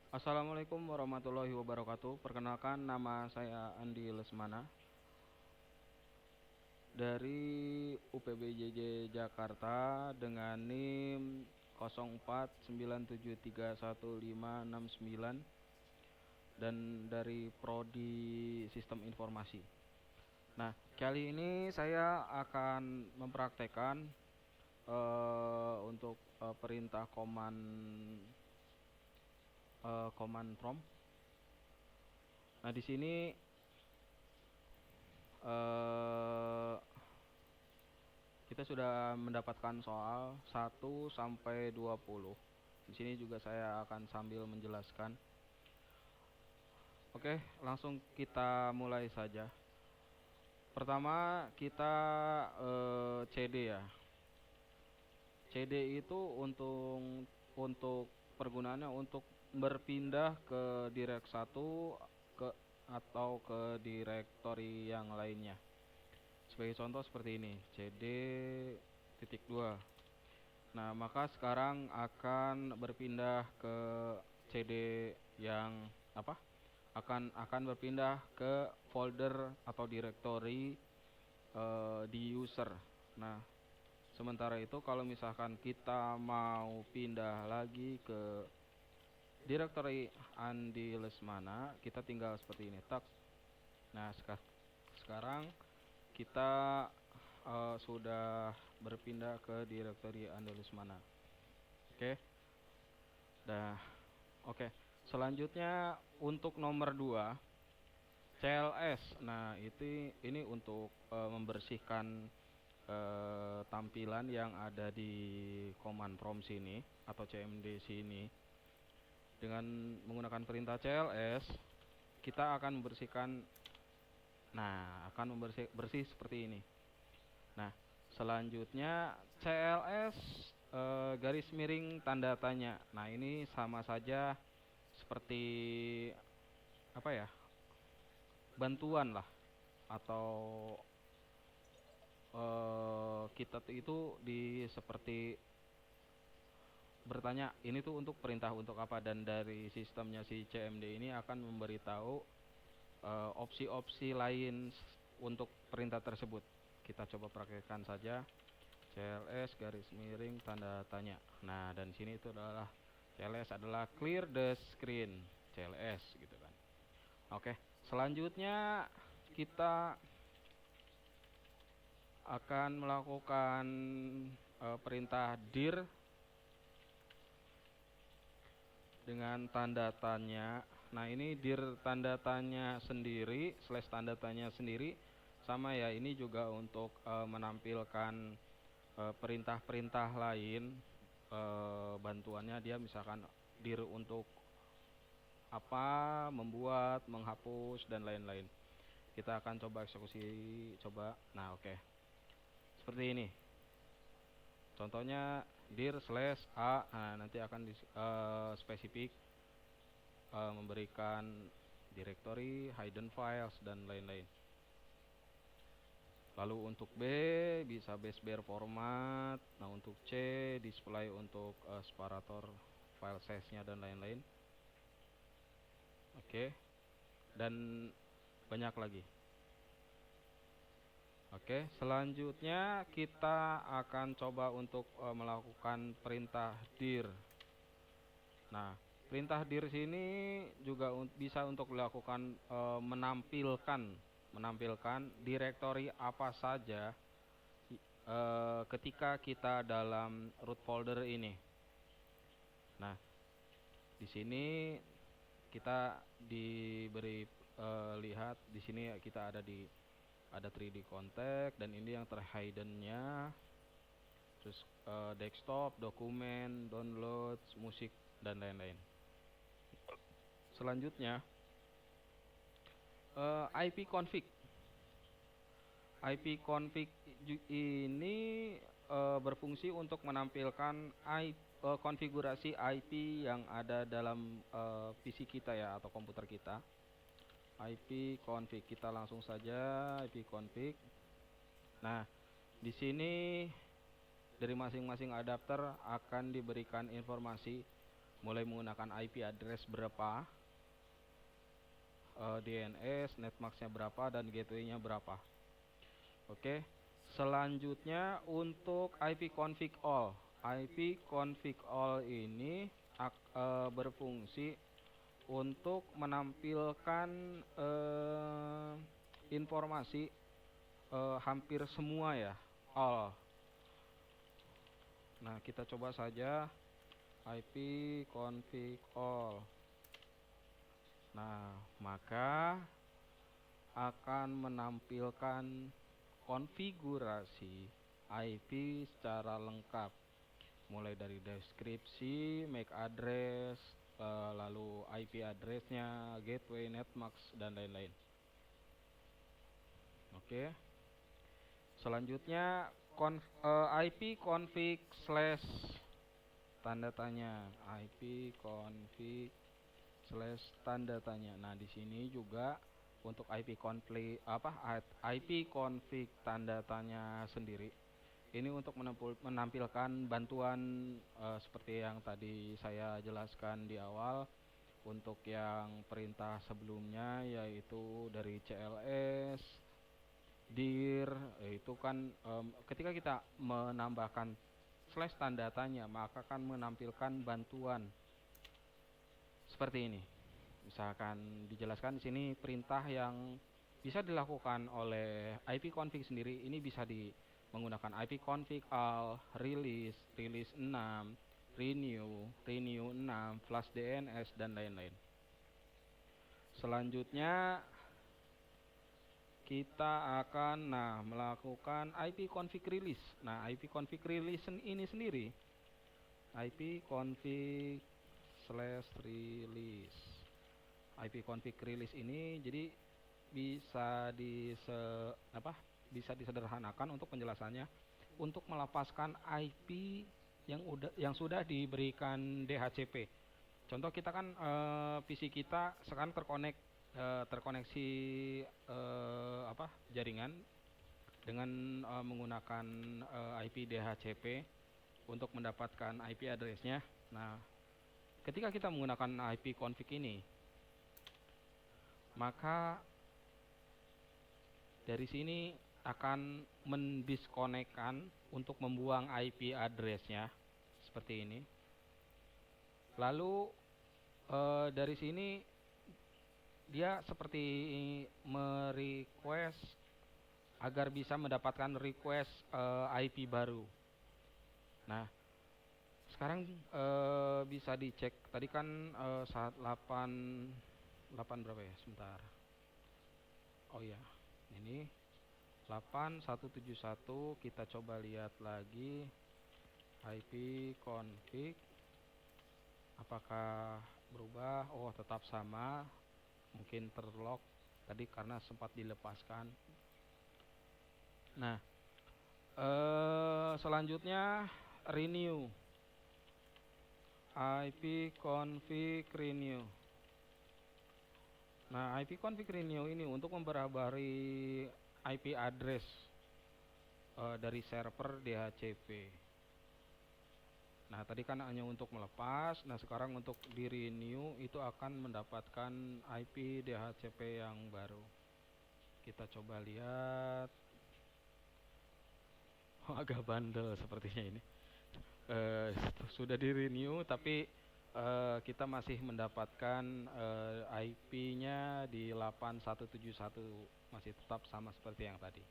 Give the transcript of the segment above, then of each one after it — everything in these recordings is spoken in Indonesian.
Assalamualaikum warahmatullahi wabarakatuh. Perkenalkan, nama saya Andi Lesmana dari UPBJJ Jakarta dengan NIM 0497311569 dan dari Prodi Sistem Informasi. Nah, kali ini saya akan mempraktekkan untuk perintah command prompt. Nah, di sini kita sudah mendapatkan soal 1 sampai 20. Di sini juga saya akan sambil menjelaskan. Oke, langsung kita mulai saja. Pertama kita CD ya. CD itu untuk pergunaannya untuk berpindah ke direct 1 ke atau ke directory yang lainnya. Sebagai contoh seperti ini, CD titik 2. Nah, maka sekarang akan berpindah ke CD yang apa? Akan berpindah ke folder atau directory di user. Nah, sementara itu kalau misalkan kita mau pindah lagi ke directory Andi Lesmana, kita tinggal seperti ini, tak. Nah, sekarang kita sudah berpindah ke directory Andi Lesmana. Oke. Dah. Oke. Selanjutnya untuk nomor 2, CLS. Nah, ini untuk membersihkan tampilan yang ada di command prompt sini atau CMD sini. Dengan menggunakan perintah CLS, kita akan membersihkan. Nah, akan bersih seperti ini. Nah, selanjutnya CLS garis miring tanda tanya. Nah, ini sama saja seperti apa ya? Bantuan lah, atau kita itu seperti bertanya ini tuh untuk perintah untuk apa, dan dari sistemnya si CMD ini akan memberitahu opsi-opsi lain untuk perintah tersebut. Kita coba praktekkan saja. CLS garis miring tanda tanya. Nah, dan sini itu adalah CLS adalah clear the screen, CLS gitu kan. Oke, selanjutnya kita akan melakukan perintah dir dengan tanda tanya. Nah, ini dir tanda tanya sendiri slash tanda tanya sendiri sama ya, ini juga untuk menampilkan perintah-perintah lain, bantuannya dia misalkan dir untuk apa, membuat, menghapus dan lain-lain. Kita akan coba eksekusi, coba. Nah, oke. Seperti ini. Contohnya dir slash a. Nah, nanti akan spesifik memberikan directory, hidden files dan lain-lain. Lalu untuk B bisa base bear format. Nah, untuk C display untuk separator file size-nya dan lain-lain. Oke. Dan banyak lagi. Oke, selanjutnya kita akan coba untuk melakukan perintah dir. Nah, perintah dir sini juga bisa untuk dilakukan menampilkan directory apa saja ketika kita dalam root folder ini. Nah, di sini kita diberi lihat di sini kita ada 3D contact, dan ini yang terhidden-nya, terus desktop, dokumen, downloads, musik dan lain-lain. Selanjutnya IP config. IP config ini berfungsi untuk menampilkan konfigurasi IP yang ada dalam PC kita ya, atau komputer kita. IP config, kita langsung saja IP config. Nah, di sini dari masing-masing adapter akan diberikan informasi mulai menggunakan IP address berapa, DNS, netmasknya berapa, dan gateway-nya berapa. Oke, selanjutnya untuk IP config all. IP config all ini berfungsi untuk menampilkan informasi hampir semua ya, all. Nah, kita coba saja IP config all. Nah, maka akan menampilkan konfigurasi IP secara lengkap, mulai dari deskripsi, MAC address, lalu IP addressnya, gateway, netmask, dan lain-lain. Oke. Selanjutnya IP config slash tanda tanya, IP config slash tanda tanya. Nah, di sini juga untuk IP config tanda tanya sendiri. Ini untuk menampilkan bantuan seperti yang tadi saya jelaskan di awal. Untuk yang perintah sebelumnya yaitu dari CLS, dir, itu kan ketika kita menambahkan slash tanda tanya maka akan menampilkan bantuan seperti ini. Misalkan dijelaskan di sini perintah yang bisa dilakukan oleh IP config sendiri, ini bisa menggunakan IP config all, release 6, renew 6, flash DNS, dan lain-lain. Selanjutnya kita akan melakukan IP config release. Nah, IP config release ini sendiri, IP config slash release. IP config release ini jadi bisa bisa disederhanakan untuk penjelasannya, untuk melepaskan IP yang sudah diberikan DHCP. Contoh kita kan PC kita sekarang terkoneksi jaringan dengan menggunakan IP DHCP untuk mendapatkan IP addressnya. Nah, ketika kita menggunakan IP config ini, maka dari sini akan mendiskonekkan untuk membuang IP addressnya seperti ini. Lalu dari sini dia seperti merequest agar bisa mendapatkan request IP baru. Nah, sekarang bisa dicek. Tadi kan saat 8 berapa ya? Sebentar. Oh ya, ini 8171. Kita coba lihat lagi IP config. Apakah berubah? Oh, tetap sama. Mungkin terlock tadi karena sempat dilepaskan. Nah, selanjutnya renew, IP config renew. Nah, IP config renew ini untuk memperbarui IP address dari server DHCP. Nah, tadi kan hanya untuk melepas. Nah, sekarang untuk di renew itu akan mendapatkan IP DHCP yang baru. Kita coba lihat. Agak bandel sepertinya ini. Sudah di renew tapi kita masih mendapatkan IP-nya di 8171, masih tetap sama seperti yang tadi.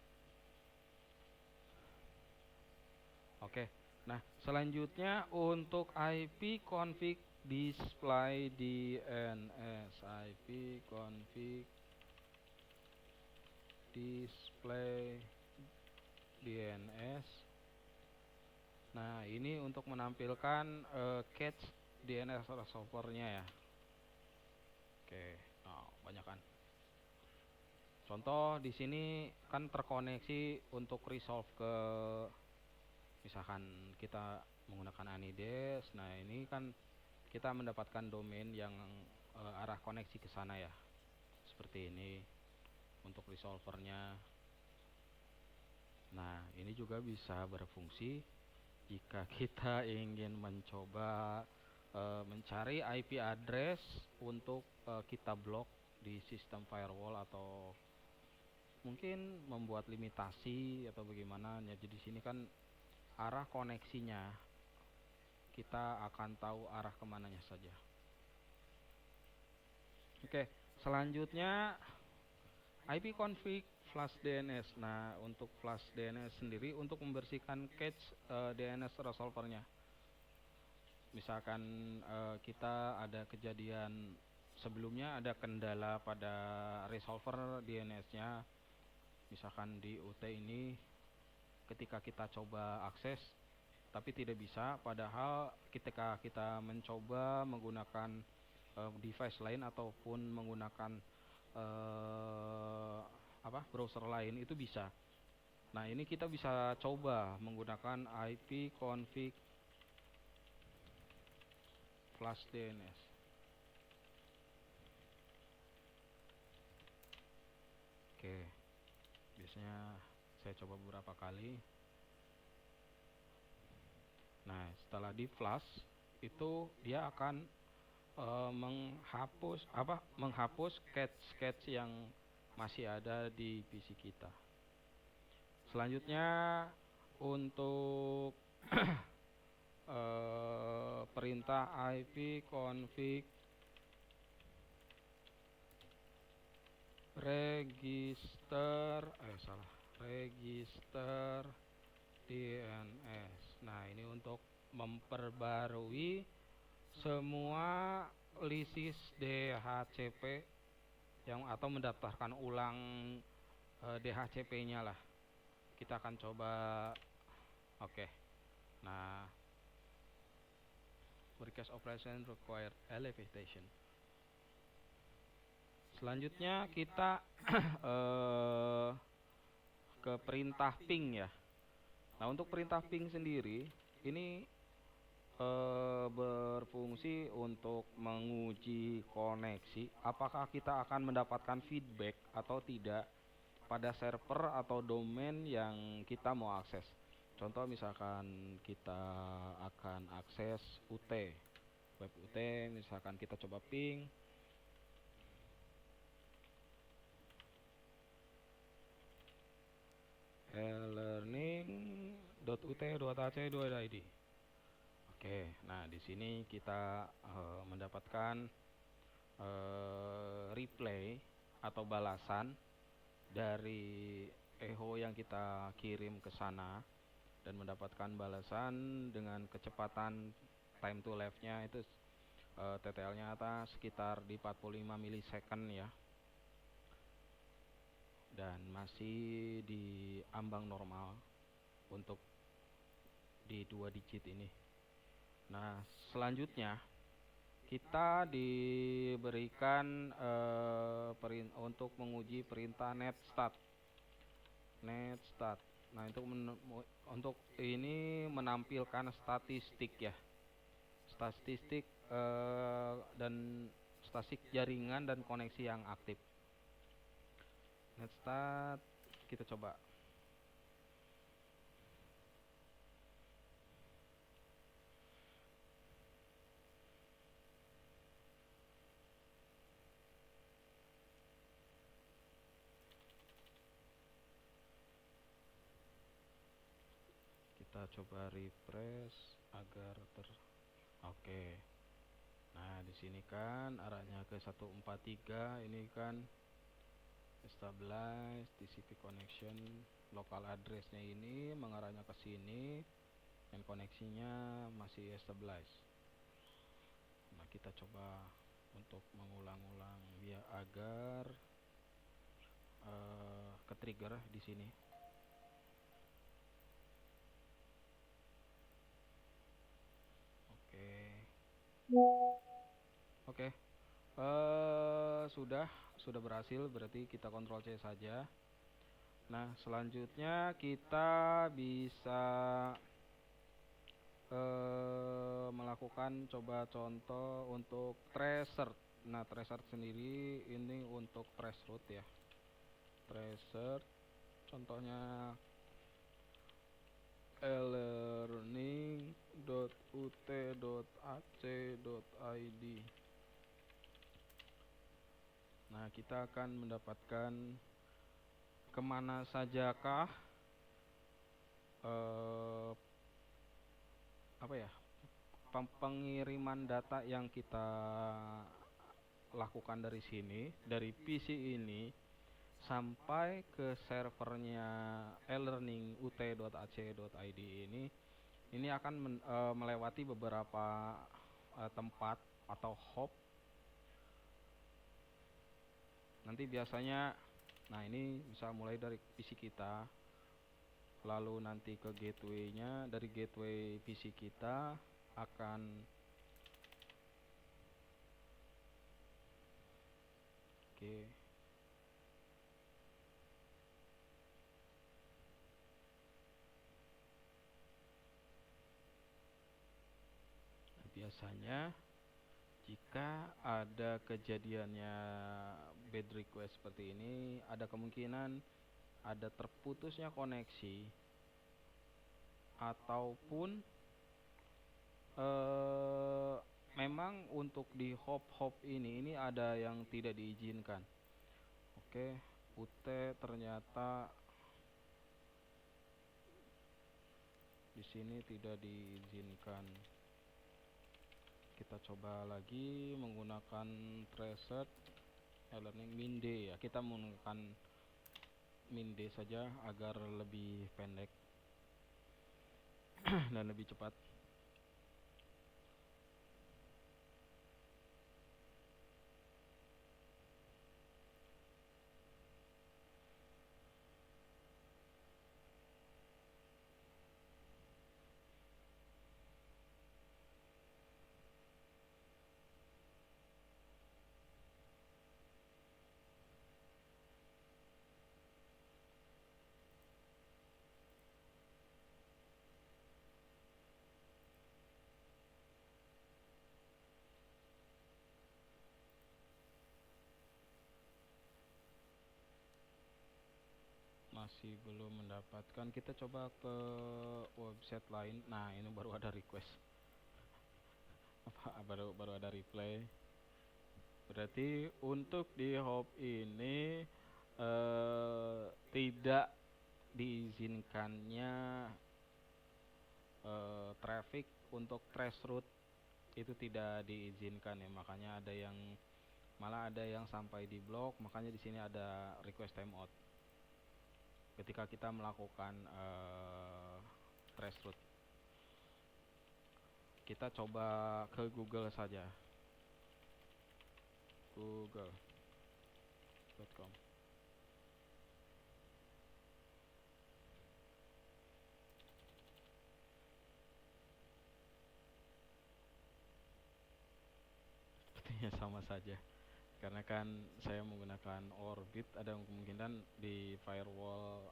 Oke. Nah, selanjutnya untuk IP config display DNS, IP config display DNS. Nah, ini untuk menampilkan cache DNS resolvernya ya. Oke, nah, banyak kan. Contoh di sini kan terkoneksi untuk resolve ke, misalkan kita menggunakan Anides. Nah, ini kan kita mendapatkan domain yang arah koneksi ke sana ya. Seperti ini untuk resolvernya. Nah, ini juga bisa berfungsi jika kita ingin mencoba mencari IP address untuk kita blok di sistem firewall, atau mungkin membuat limitasi atau bagaimana. Ya, jadi di sini kan arah koneksinya kita akan tahu arah kemananya saja. Oke, selanjutnya IP config flash DNS. Nah, untuk flash DNS sendiri untuk membersihkan cache DNS resolvernya. Misalkan kita ada kejadian sebelumnya, ada kendala pada resolver DNS-nya, misalkan di UT ini ketika kita coba akses tapi tidak bisa, padahal ketika kita mencoba menggunakan device lain ataupun menggunakan browser lain itu bisa. Nah, ini kita bisa coba menggunakan IP config flash DNS. Oke, biasanya saya coba beberapa kali. Nah, setelah di flash itu dia akan menghapus cache yang masih ada di PC kita. Selanjutnya untuk perintah IP config register DNS. Nah, ini untuk memperbarui semua lisis DHCP atau mendaftarkan ulang DHCP-nya lah. Kita akan coba. Oke. Nah, broadcast operation require elevation. Selanjutnya kita ke perintah ping ya. Nah, untuk perintah ping sendiri ini berfungsi untuk menguji koneksi apakah kita akan mendapatkan feedback atau tidak pada server atau domain yang kita mau akses. Contoh misalkan kita akan akses UT, web UT, misalkan kita coba ping e-learning.ut.ac.id. Oke, nah di sini kita mendapatkan replay atau balasan dari echo yang kita kirim ke sana, dan mendapatkan balasan dengan kecepatan time to live-nya itu TTL-nya sekitar di 45 milisecond ya, dan masih di ambang normal untuk di 2 digit ini. Nah, selanjutnya kita diberikan untuk menguji perintah netstat. Nah, untuk ini menampilkan statistik ya, statistik dan statistik jaringan dan koneksi yang aktif. Netstat kita coba. Kita coba refresh agar Oke. Nah, di sini kan arahnya ke 143, ini kan establish TCP connection, local address-nya ini mengarahnya ke sini dan koneksinya masih establish. Nah, kita coba untuk mengulang-ulang biar agar ke trigger di sini. Oke. Sudah berhasil, berarti kita Ctrl C saja. Nah, selanjutnya kita bisa melakukan coba contoh untuk tracer. Nah, tracer sendiri ini untuk trace root ya. Tracer contohnya elearning.ut.ac.id. Nah, kita akan mendapatkan kemana sajakah eh, apa ya, pengiriman data yang kita lakukan dari sini, dari PC ini sampai ke servernya elearning.ut.ac.id ini akan melewati beberapa tempat atau hop. Nanti biasanya, nah ini bisa mulai dari PC kita, lalu nanti ke gateway-nya. Dari gateway PC kita akan biasanya jika ada kejadiannya bad request seperti ini, ada kemungkinan ada terputusnya koneksi ataupun memang untuk di hop-hop ini ada yang tidak diizinkan. Oke, UT ternyata di sini tidak diizinkan. Kita coba lagi menggunakan tracer elearning minde ya. Kita menggunakan minde saja agar lebih pendek dan lebih cepat. Masih belum mendapatkan. Kita coba ke website lain. Nah, ini baru ada request. baru ada reply. Berarti untuk di hop ini tidak diizinkannya traffic untuk trace route, itu tidak diizinkan ya. Makanya malah ada yang sampai di blok. Makanya di sini ada request timeout ketika kita melakukan trace route. Kita coba ke Google saja, google.com. Sepertinya sama saja, karena kan saya menggunakan Orbit. Ada kemungkinan di firewall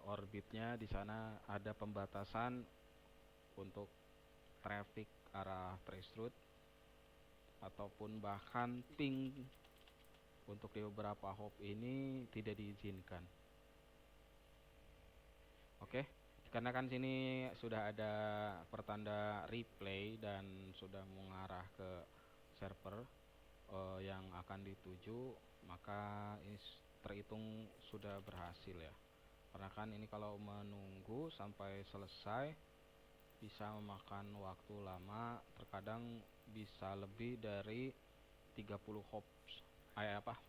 Orbitnya di sana ada pembatasan untuk traffic arah trace route ataupun bahkan ping untuk di beberapa hop ini tidak diizinkan. Oke, karena kan sini sudah ada pertanda replay dan sudah mengarah ke server yang akan dituju, maka ini terhitung sudah berhasil ya. Karena kan ini kalau menunggu sampai selesai bisa memakan waktu lama, terkadang bisa lebih dari 30 hops.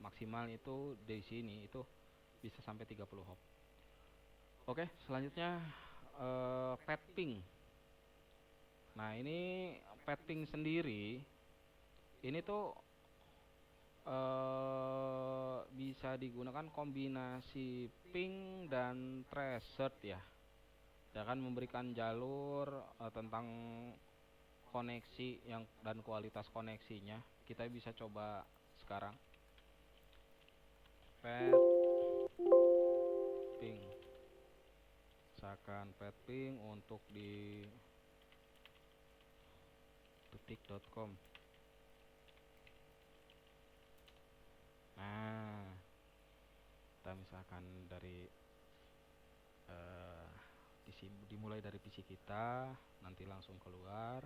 Maksimal itu di sini itu bisa sampai 30 hop. Oke, selanjutnya pet ping. Nah, ini pet ping sendiri ini tuh bisa digunakan kombinasi ping dan tracer ya. Dia akan memberikan jalur tentang koneksi dan kualitas koneksinya. Kita bisa coba sekarang. Pet ping. Misalkan pet ping untuk di detik.com. Nah, kita misalkan dari dimulai dari PC kita, nanti langsung keluar.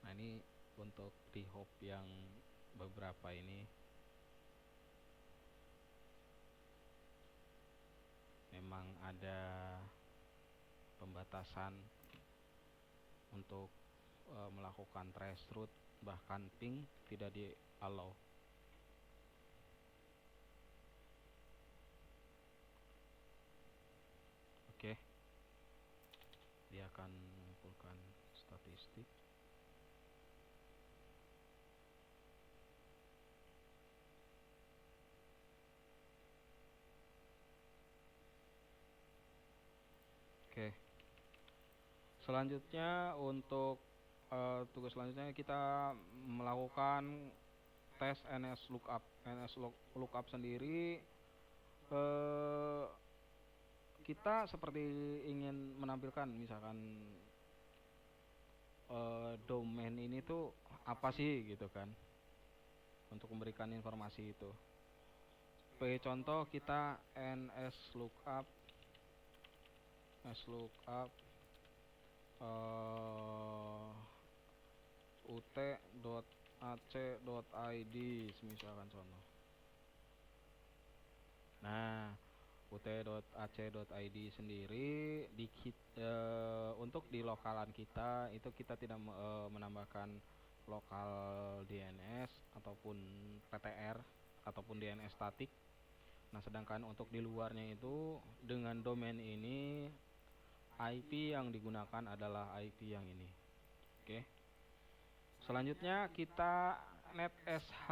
Nah, ini untuk di hop yang beberapa ini memang ada pembatasan untuk melakukan trace route, bahkan ping tidak di allow. Oke, dia akan mengumpulkan statistik. Oke, selanjutnya untuk tugas selanjutnya kita melakukan tes NS lookup sendiri. Kita seperti ingin menampilkan misalkan domain ini tuh apa sih gitu kan, untuk memberikan informasi itu. Sebagai contoh kita nslookup ut.ac.id misalkan contoh. Nah, ut.ac.id sendiri untuk di lokalan kita itu kita tidak menambahkan lokal DNS ataupun PTR ataupun DNS statik. Nah, sedangkan untuk di luarnya itu dengan domain ini IP yang digunakan adalah IP yang ini. Oke. Selanjutnya kita NetSH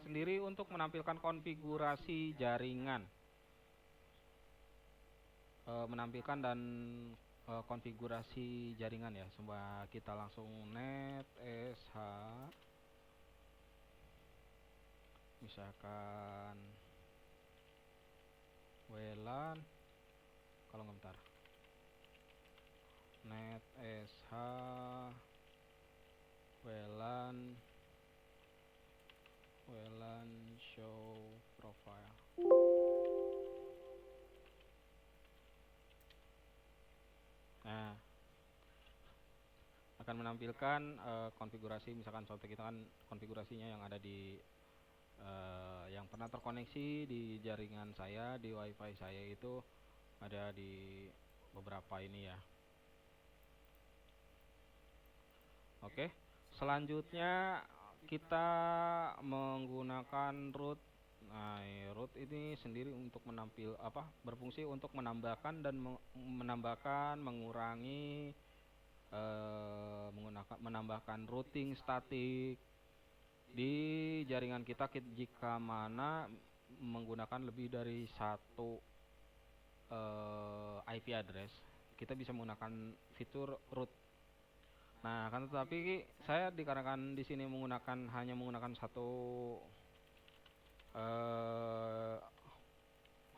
sendiri untuk menampilkan konfigurasi jaringan, menampilkan dan konfigurasi jaringan ya. Coba kita langsung NetSH, misalkan WLAN, kalau nggak bentar, NetSH WLAN show profile. Nah, akan menampilkan konfigurasi, misalkan contoh kita kan konfigurasinya yang ada di yang pernah terkoneksi di jaringan saya, di wifi saya itu ada di beberapa ini ya. Oke, selanjutnya kita menggunakan root. Nah, root ini sendiri untuk berfungsi untuk menambahkan dan mengurangi, menambahkan routing statik di jaringan kita jika mana menggunakan lebih dari satu IP address. Kita bisa menggunakan fitur root. Nah, kan tetapi saya dikarenakan di sini hanya menggunakan satu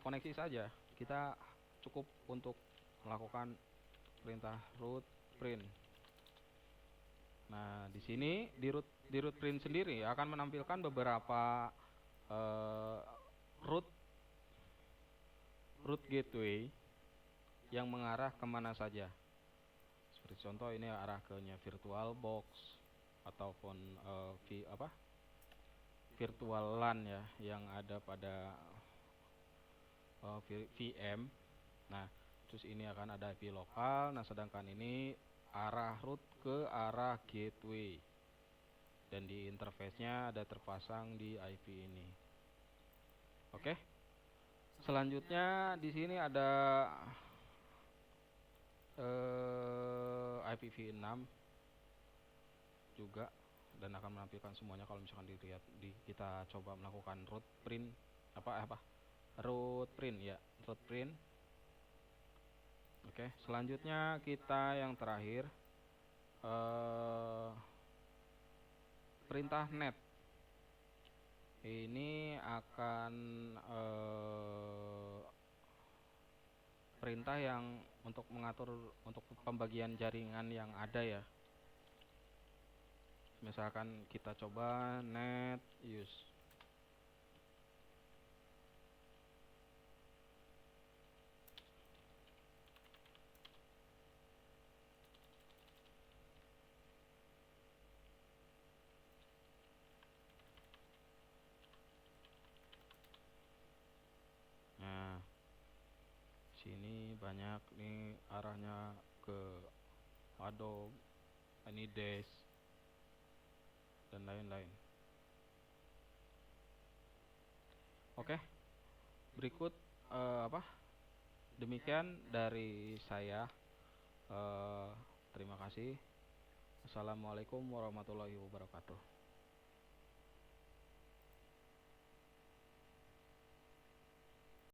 koneksi saja, kita cukup untuk melakukan perintah root print. Nah, di sini di root print sendiri akan menampilkan beberapa root gateway yang mengarah kemana saja. Seperti contoh ini arah ke virtual box ataupun virtual LAN ya yang ada pada VM. Nah, terus ini akan ada IP lokal. Nah, sedangkan ini arah root ke arah gateway, dan di interface-nya ada terpasang di IP ini. Oke. Selanjutnya di sini ada IPv6 juga, dan akan menampilkan semuanya kalau misalkan dilihat kita coba melakukan root print root print. Oke, selanjutnya kita yang terakhir perintah net. Ini akan perintah yang untuk mengatur untuk pembagian jaringan yang ada ya. Misalkan kita coba net use. ini banyak nih arahnya ke Adobe, Anydesk dan lain-lain. Oke, berikut demikian dari saya. Terima kasih. Assalamualaikum warahmatullahi wabarakatuh.